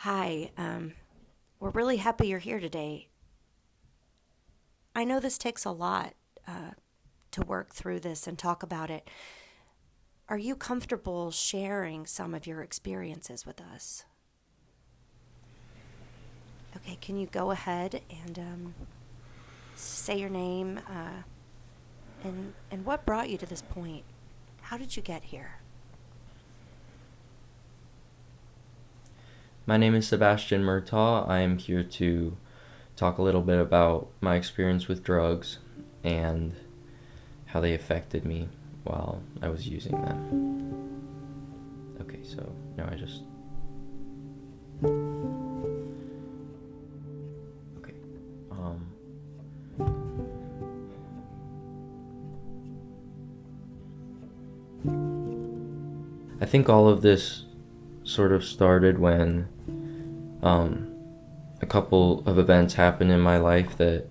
Hi, we're really happy you're here today. I know this takes a lot to work through this and talk about it. Are you comfortable sharing some of your experiences with us? Okay, can you go ahead and say your name and what brought you to this point? How did you get here? My name is Sebastian Murtaugh. I am here to talk a little bit about my experience with drugs and how they affected me while I was using them. Okay, so now I just. Okay. Um. I think all of this sort of started when um, a couple of events happened in my life that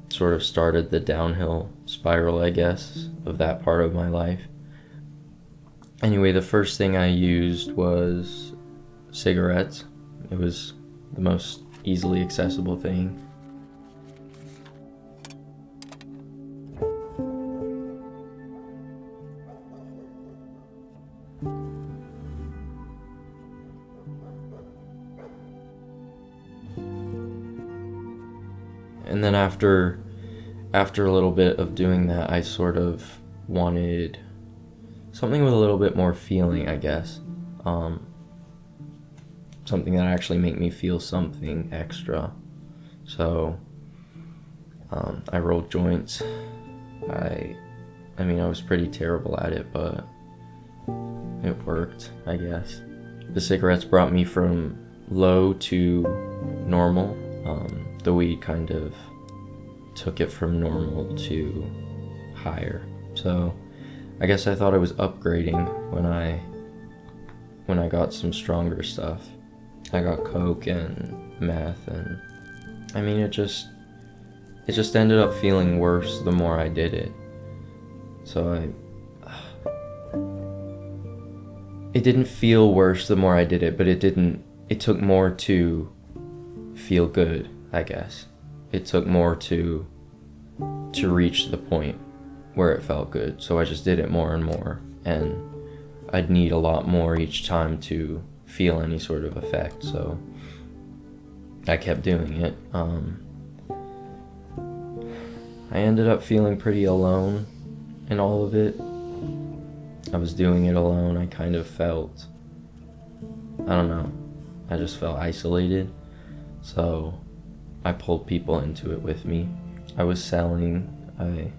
sort of started the downhill spiral, I guess, of that part of my life. Anyway, the first thing I used was cigarettes. It was the most easily accessible thing. And then after a little bit of doing that, I sort of wanted something with a little bit more feeling, I guess. Um, Something that actually made me feel something extra. So I rolled joints. I I mean, I was pretty terrible at it, but it worked, I guess. The cigarettes brought me from low to normal. The weed kind of took it from normal to higher. So I guess I thought I was upgrading when I got some stronger stuff. I got coke and meth, and I mean it just ended up feeling worse the more I did it. So it didn't feel worse the more I did it, but it took more to feel good, I guess. It took more to reach the point where it felt good. So I just did it more and more, and I'd need a lot more each time to feel any sort of effect. So I kept doing it. I ended up feeling pretty alone in all of it. I was doing it alone. I kind of felt, I don't know, I just felt isolated. So I pulled people into it with me. I was selling, I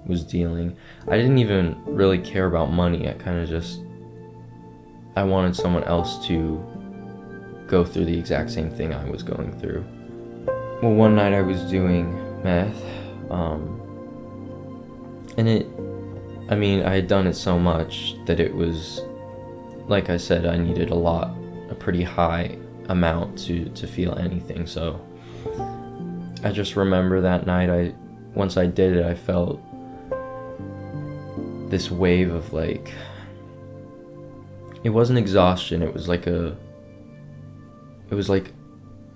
was dealing. I didn't even really care about money. I wanted someone else to go through the exact same thing I was going through. Well, one night I was doing meth, and I had done it so much that it was, like I said, I needed a pretty high amount to feel anything. So I just remember that night, once I did it, I felt this wave of it wasn't exhaustion, it was like a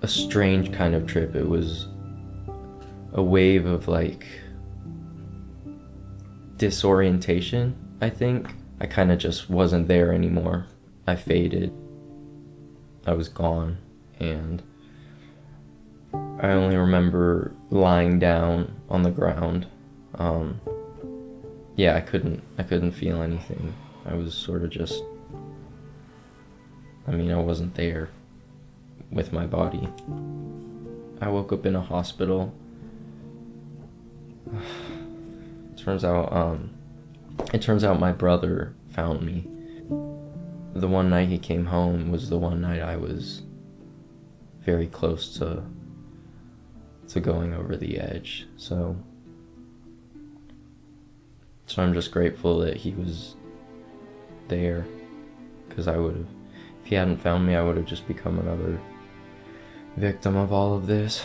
strange kind of trip. It was a wave of disorientation, I think. I kind of just wasn't there anymore. I faded. I was gone, and I only remember lying down on the ground. Yeah, I couldn't feel anything. I was sort of just, I wasn't there with my body. I woke up in a hospital. Turns out, it turns out my brother found me. The one night he came home was the one night I was very close to going over the edge. So I'm just grateful that he was there, because if he hadn't found me, I would have just become another victim of all of this,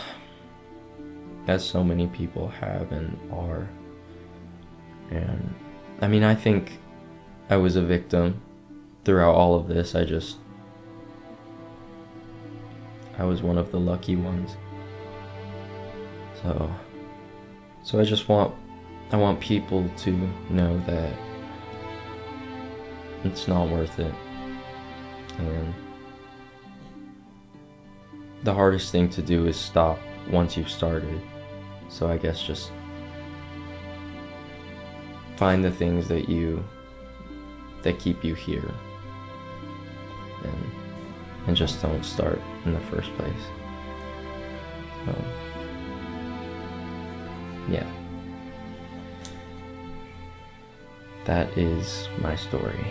as so many people have and are. And I think I was a victim throughout all of this. I was one of the lucky ones. So I want people to know that it's not worth it. And the hardest thing to do is stop once you've started. So I guess just find the things that keep you here, and just don't start in the first place. So, yeah. That is my story.